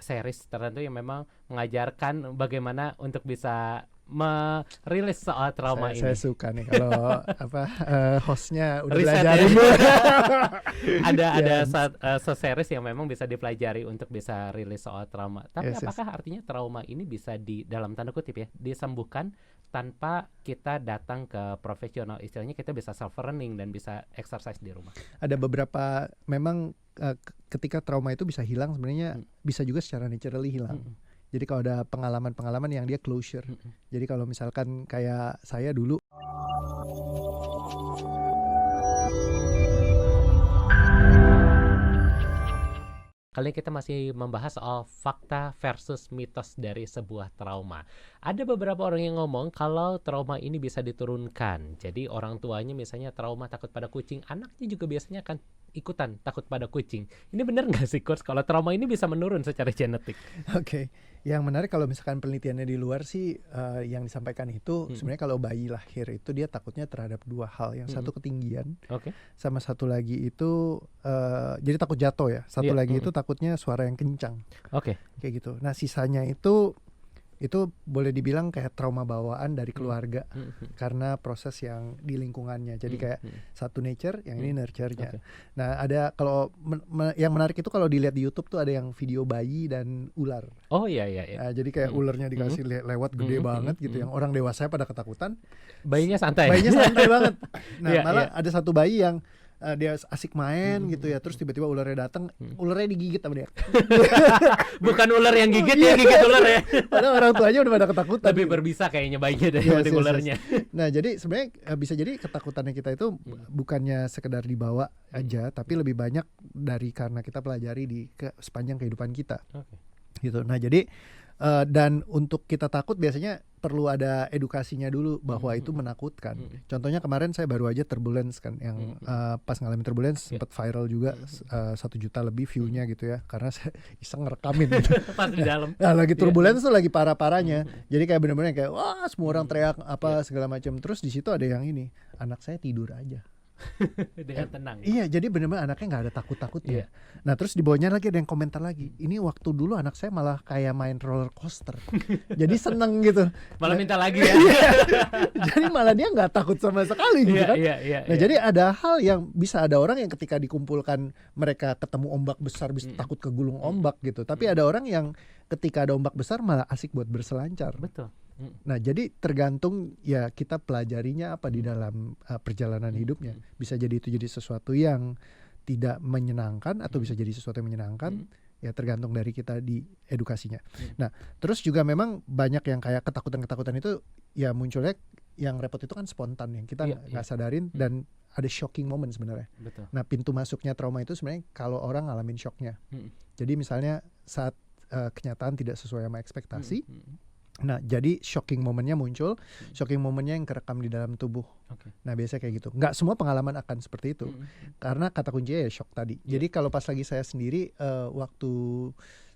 series tertentu yang memang mengajarkan bagaimana untuk bisa merilis soal trauma Saya ini. suka nih kalau hostnya udah Riset belajarin. ya. ada Yes. series yang memang bisa dipelajari untuk bisa rilis soal trauma. Tapi Yes, yes. apakah artinya trauma ini bisa dalam tanda kutip ya disembuhkan tanpa kita datang ke profesional? Istilahnya kita bisa self learning dan bisa exercise di rumah. Ada beberapa memang ketika trauma itu bisa hilang sebenarnya bisa juga secara naturally hilang. Jadi kalau ada pengalaman-pengalaman yang dia closure. Jadi kalau misalkan kayak saya dulu Kali ini kita masih membahas soal fakta versus mitos dari sebuah trauma. Ada beberapa orang yang ngomong kalau trauma ini bisa diturunkan. Jadi orang tuanya misalnya trauma takut pada kucing, anaknya juga biasanya akan ikutan takut pada kucing. Ini benar nggak sih Coach kalau trauma ini bisa menurun secara genetik? Oke. Yang menarik kalau misalkan penelitiannya di luar sih yang disampaikan itu sebenarnya kalau bayi lahir itu dia takutnya terhadap dua hal. Yang satu ketinggian, sama satu lagi itu jadi takut jatuh ya. Satu lagi itu takutnya suara yang kencang. Kayak gitu. Nah sisanya itu boleh dibilang kayak trauma bawaan dari keluarga karena proses yang di lingkungannya. Jadi kayak satu nature, yang ini nurture-nya. Nah ada kalau yang menarik itu kalau dilihat di YouTube tuh ada yang video bayi dan ular. Oh iya. Nah, jadi kayak ularnya dikasih lewat gede banget gitu, yang orang dewasa pada ketakutan. Bayinya santai. Banget. Nah malah ada satu bayi yang dia asik main gitu ya, terus tiba-tiba ularnya datang, ularnya digigit sama dia. Bukan ular yang gigit ya, gigit ular ya. Padahal orang tuanya udah pada ketakutan. Lebih berbisa kayaknya bayinya daripada ularnya. Nah jadi sebenarnya bisa jadi ketakutannya kita itu bukannya sekedar dibawa aja, tapi lebih banyak dari karena kita pelajari di sepanjang kehidupan kita. Gitu. Nah jadi dan untuk kita takut biasanya perlu ada edukasinya dulu bahwa itu menakutkan. Contohnya kemarin saya baru aja Turbulence kan, yang pas ngalamin Turbulence sempat viral juga 1 juta lebih view-nya gitu ya, karena saya iseng ngerekamin gitu. Pas di dalam. Nah lagi Turbulence tuh lagi parah-parahnya. Jadi kayak bener-bener kayak wah semua orang teriak apa segala macam. Terus di situ ada yang ini, anak saya tidur aja. Dengan tenang. Iya, jadi benar-benar anaknya nggak ada takut-takutnya. Nah terus di bawahnya lagi ada yang komentar lagi, ini waktu dulu anak saya malah kayak main roller coaster. Jadi seneng gitu. Malah minta lagi ya. Jadi malah dia nggak takut sama sekali gitu kan. Nah jadi ada hal yang bisa ada orang yang ketika dikumpulkan mereka ketemu ombak besar bisa takut kegulung ombak gitu. Tapi ada orang yang ketika ada ombak besar malah asik buat berselancar. Betul. Nah jadi tergantung ya kita pelajarinya apa di dalam perjalanan hidupnya. Bisa jadi itu jadi sesuatu yang tidak menyenangkan atau bisa jadi sesuatu yang menyenangkan. Ya tergantung dari kita di edukasinya. Nah terus juga memang banyak yang kayak ketakutan-ketakutan itu ya munculnya yang repot itu kan spontan yang kita nggak sadarin dan ada shocking moment sebenarnya. Nah pintu masuknya trauma itu sebenarnya kalau orang ngalamin shocknya. Jadi misalnya saat kenyataan tidak sesuai sama ekspektasi. Nah jadi shocking momennya muncul, shocking momennya yang kerekam di dalam tubuh. Nah biasanya kayak gitu. Nggak semua pengalaman akan seperti itu, karena kata kuncinya ya shock tadi. Jadi kalau pas lagi saya sendiri waktu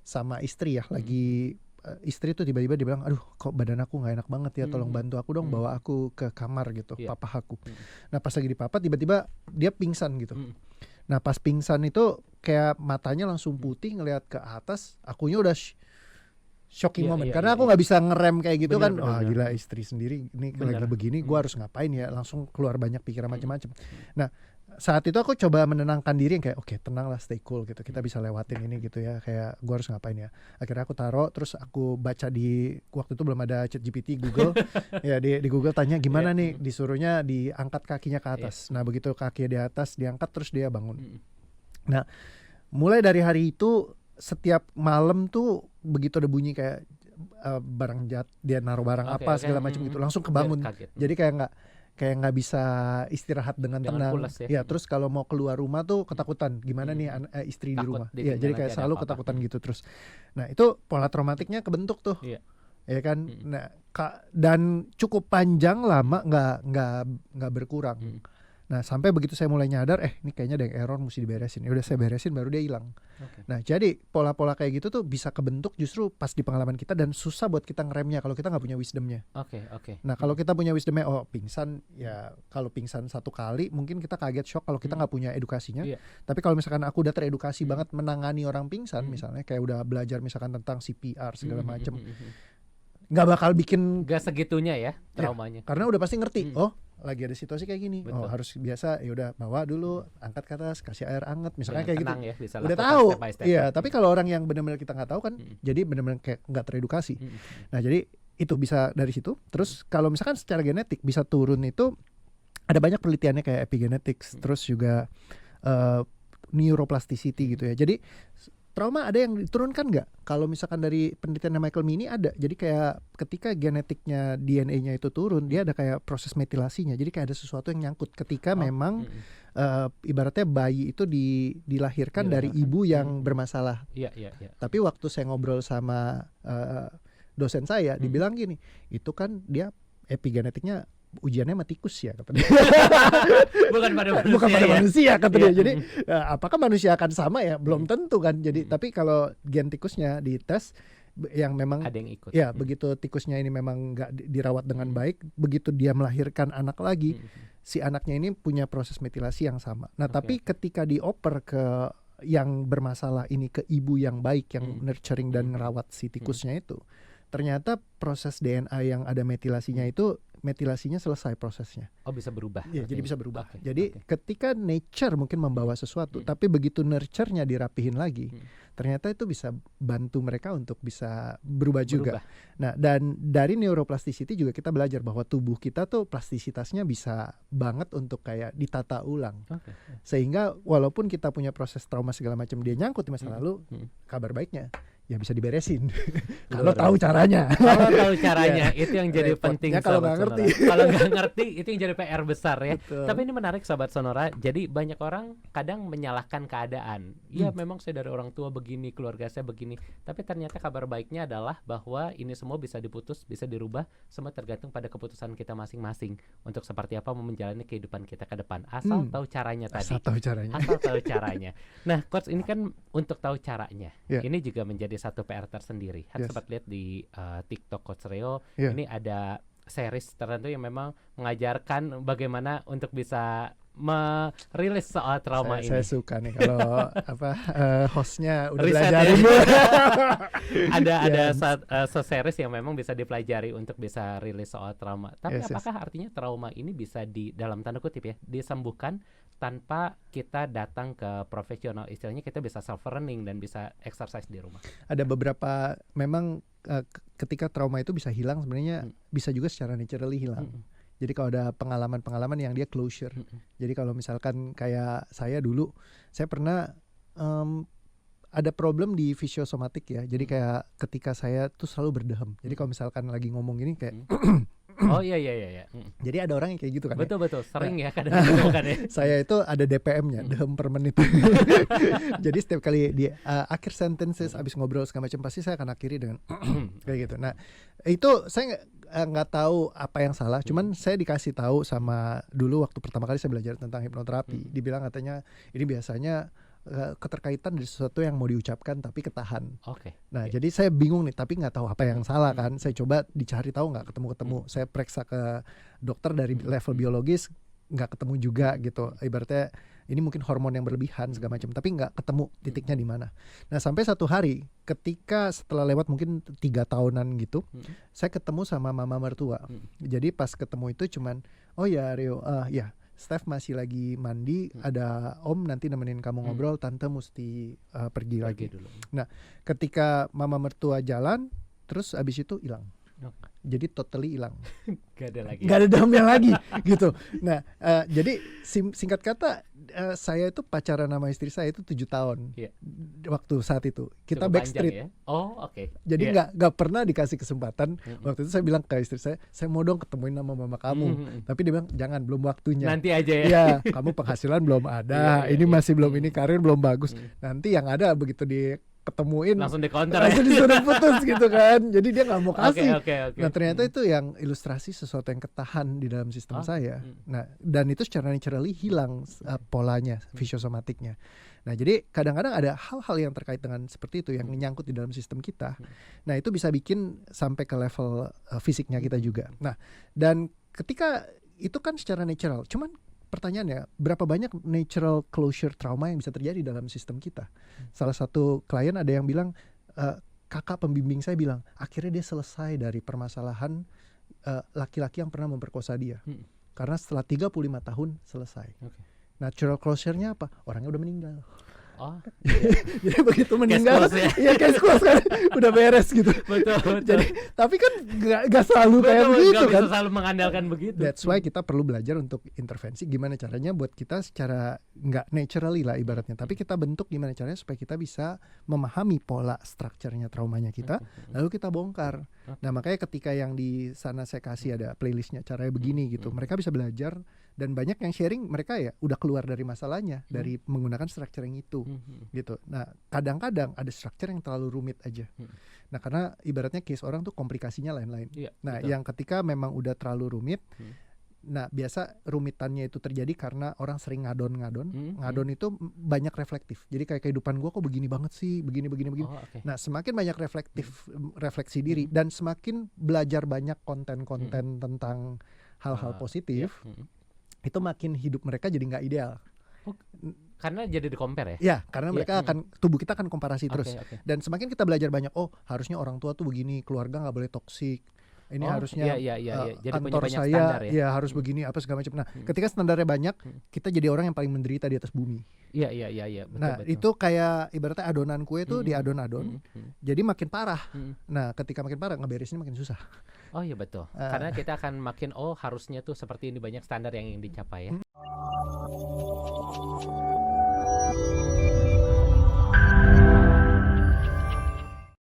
sama istri ya, lagi istri tuh tiba-tiba dia bilang, aduh kok badan aku nggak enak banget ya, tolong bantu aku dong bawa aku ke kamar gitu, papa aku. Nah pas lagi di papa tiba-tiba dia pingsan gitu. Nah pas pingsan itu kayak matanya langsung putih ngelihat ke atas, akunya udah shocking moment karena aku nggak bisa ngerem kayak gitu. Bener, kan wah gila istri sendiri ini lagi begini gue harus ngapain ya, langsung keluar banyak pikiran macam-macam. Nah saat itu aku coba menenangkan diri yang kayak oke, tenang lah, stay cool gitu, kita bisa lewatin ini gitu ya, kayak gue harus ngapain ya. Akhirnya aku taruh, terus aku baca di waktu itu belum ada ChatGPT, Google ya di Google tanya gimana nih, disuruhnya diangkat kakinya ke atas. Nah begitu kakinya di atas diangkat terus dia bangun. Nah mulai dari hari itu setiap malam tuh begitu ada bunyi kayak barang dia naruh barang segala macam gitu, langsung kebangun. Jadi kayak nggak bisa istirahat dengan tenang. Ya terus kalau mau keluar rumah tuh ketakutan gimana nih istri takut di rumah. Ya jadi kayak selalu ketakutan gitu terus. Nah itu pola traumatiknya kebentuk tuh. Ya kan. Nah dan cukup panjang lama nggak berkurang. Nah sampai begitu saya mulai nyadar, ini kayaknya ada yang error, mesti diberesin. Ya udah saya beresin, baru dia hilang. Oke. Nah jadi pola-pola kayak gitu tuh bisa kebentuk justru pas di pengalaman kita, dan susah buat kita ngeremnya kalau kita nggak punya wisdomnya. Oke. Nah kalau kita punya wisdomnya, pingsan ya, kalau pingsan satu kali mungkin kita kaget shock kalau kita nggak punya edukasinya. Iya. Tapi kalau misalkan aku udah teredukasi Hmm. banget menangani orang pingsan, Hmm. misalnya kayak udah belajar misalkan tentang CPR segala Hmm. macem, nggak bakal bikin, Gak segitunya ya traumanya. karena udah pasti ngerti. Hmm. Lagi ada situasi kayak gini, Betul. harus biasa, ya udah bawa dulu, angkat ke atas, kasih air hangat, misalnya Dengan kayak gitu. tenang ya, bisa Udah lakukan tahu, step by step. iya. Tapi kalau orang yang benar-benar kita nggak tahu kan, jadi benar-benar kayak nggak teredukasi. Nah jadi itu bisa dari situ. Terus kalau misalkan secara genetik bisa turun, itu ada banyak penelitiannya kayak epigenetics, terus juga neuroplasticity gitu ya. Jadi trauma ada yang diturunkan nggak? Kalau misalkan dari penelitiannya Michael Mini ada. Jadi kayak ketika genetiknya DNA-nya itu turun, dia ada kayak proses metilasinya. Jadi kayak ada sesuatu yang nyangkut ketika memang ibaratnya bayi itu dilahirkan dari ibu yang bermasalah. Iya. Tapi waktu saya ngobrol sama dosen saya, dibilang gini, itu kan dia epigenetiknya ujiannya sama tikus ya, kata dia. Bukan pada manusia. Bukan pada manusia, kata dia. Iya. Jadi apakah manusia akan sama ya? Belum tentu kan. Jadi tapi kalau gen tikusnya dites yang memang Ada yang ikut. ya begitu tikusnya ini memang nggak dirawat dengan baik, begitu dia melahirkan anak lagi, si anaknya ini punya proses metilasi yang sama. Nah tapi ketika dioper ke yang bermasalah ini ke ibu yang baik, yang nurturing dan ngerawat si tikusnya itu, ternyata proses DNA yang ada metilasinya itu, metilasinya selesai prosesnya. Bisa berubah. Iya, jadi bisa berubah. Oke, Jadi ketika nature mungkin membawa sesuatu, tapi begitu nurture-nya dirapihin lagi, ternyata itu bisa bantu mereka untuk bisa berubah juga. Nah, dan dari neuroplasticity juga kita belajar bahwa tubuh kita tuh plastisitasnya bisa banget untuk kayak ditata ulang. Sehingga walaupun kita punya proses trauma segala macam, dia nyangkut di masa lalu, kabar baiknya ya bisa diberesin. Kalau tahu caranya. Kalau tahu caranya, itu yang jadi penting. Kalau nggak ngerti. Kalau nggak ngerti, itu yang jadi PR besar ya. Betul. Tapi ini menarik Sobat Sonora. Jadi banyak orang kadang menyalahkan keadaan. Ya memang saya dari orang tua begini, keluarga saya begini. Tapi ternyata kabar baiknya adalah bahwa ini semua bisa diputus, bisa dirubah. Semua tergantung pada keputusan kita masing-masing untuk seperti apa menjalani kehidupan kita ke depan. Asal tahu caranya tadi. Asal tahu caranya. Asal tahu caranya. Nah, Coach, ini kan untuk tahu caranya. Yeah. Ini juga menjadi satu PR tersendiri. Yes. Sempat lihat di TikTok Coach Reo, Yeah. ini ada series tertentu yang memang mengajarkan bagaimana untuk bisa merilis soal trauma ini. Saya suka nih kalau hostnya udah Riset belajarin. ada series yang memang bisa dipelajari untuk bisa rilis soal trauma. Tapi Yes. apakah artinya trauma ini bisa dalam tanda kutip ya, disembuhkan tanpa kita datang ke profesional? Istilahnya kita bisa self learning dan bisa exercise di rumah. Ada beberapa memang ketika trauma itu bisa hilang sebenarnya, bisa juga secara naturally hilang. Jadi kalau ada pengalaman-pengalaman yang dia closure. Jadi kalau misalkan kayak saya dulu, saya pernah ada problem di fisiosomatik ya. Jadi kayak ketika saya tuh selalu berdeham. Jadi kalau misalkan lagi ngomong gini kayak Oh iya. jadi ada orang yang kayak gitu kan. Betul, sering ya kadang gitu kan ya. Saya itu ada DPM-nya, dehem per menit. Jadi setiap kali di akhir sentences abis ngobrol segala macam, pasti saya akan akhiri dengan kayak gitu. Nah itu saya nggak tahu apa yang salah, cuman saya dikasih tahu sama, dulu waktu pertama kali saya belajar tentang hipnoterapi, dibilang katanya ini biasanya keterkaitan dari sesuatu yang mau diucapkan tapi ketahan. Nah jadi saya bingung nih, tapi nggak tahu apa yang salah kan. Saya coba dicari tahu, nggak ketemu. Saya periksa ke dokter dari level biologis, nggak ketemu juga gitu. Ibaratnya ini mungkin hormon yang berlebihan segala macam, tapi nggak ketemu titiknya di mana. Nah sampai satu hari ketika setelah lewat mungkin 3 tahunan gitu, saya ketemu sama mama mertua. Jadi pas ketemu itu cuman, oh ya Rio, ya Steph masih lagi mandi, ada Om nanti nemenin kamu ngobrol, Tante mesti pergi lagi dulu. Nah ketika mama mertua jalan, terus abis itu hilang. Jadi totally hilang. Gak ada lagi. Gak ada dahamnya lagi gitu. Nah jadi singkat kata, saya itu pacaran sama istri saya itu 7 tahun. Waktu saat itu kita Cukup backstreet panjang, ya? Jadi nggak pernah dikasih kesempatan. Waktu itu saya bilang ke istri saya mau dong ketemuin sama mama kamu. Tapi dia bilang jangan, belum waktunya. Nanti aja ya. Iya, kamu penghasilan belum ada, ini masih belum, ini karir belum bagus. Nanti yang ada begitu ketemuin Langsung di counter ya. langsung disuruh putus gitu kan. Jadi dia nggak mau Oke, kasih. oke, oke. Nah ternyata itu yang ilustrasi sesuatu yang ketahan di dalam sistem saya. Nah dan itu secara naturally hilang polanya, fisiosomatiknya. Nah jadi kadang-kadang ada hal-hal yang terkait dengan seperti itu yang menyangkut di dalam sistem kita. Nah itu bisa bikin sampai ke level fisiknya kita juga. Nah dan ketika itu kan secara natural, cuman pertanyaannya berapa banyak natural closure trauma yang bisa terjadi dalam sistem kita. Salah satu klien ada yang bilang, kakak pembimbing saya bilang akhirnya dia selesai dari permasalahan laki-laki yang pernah memperkosa dia, karena setelah 35 tahun selesai. Natural closure-nya apa? Orangnya udah meninggal. Oh, Jadi begitu meninggal, close ya. ya case close kan, udah beres gitu. betul. Jadi tapi kan nggak selalu kayak Betul, begitu nggak kan. bisa selalu mengandalkan begitu. That's why kita perlu belajar untuk intervensi gimana caranya buat kita secara nggak naturally lah ibaratnya, tapi kita bentuk gimana caranya supaya kita bisa memahami pola strukturnya traumanya kita, lalu kita bongkar. Nah makanya ketika yang di sana saya kasih ada playlistnya caranya begini gitu, mereka bisa belajar dan banyak yang sharing mereka ya udah keluar dari masalahnya dari menggunakan struktur yang itu gitu. Nah kadang-kadang ada struktur yang terlalu rumit aja. Nah karena ibaratnya case orang tuh komplikasinya lain-lain. Nah betul. yang ketika memang udah terlalu rumit, nah biasa rumitannya itu terjadi karena orang sering ngadon. Ngadon itu banyak reflektif. Jadi kayak kehidupan gue kok begini banget sih, begini. Oh, okay. Nah semakin banyak refleksi diri dan semakin belajar banyak konten-konten tentang hal-hal positif, itu makin hidup mereka jadi nggak ideal. Karena jadi di-compare ya? Ya, karena mereka tubuh kita akan komparasi terus. Okay. Dan semakin kita belajar banyak, oh harusnya orang tua tuh begini, keluarga nggak boleh toksik. Ini harusnya Jadi punya kantor banyak saya standar ya? harus begini apa segala macam. Nah, ketika standarnya banyak, kita jadi orang yang paling menderita di atas bumi. Iya, betul, Nah, betul. itu kayak ibaratnya adonan kue tuh diadon-adon, jadi makin parah. Nah, ketika makin parah ngeberesinnya makin susah. Oh iya betul. Karena kita akan makin harusnya tuh seperti ini, banyak standar yang ingin dicapai ya.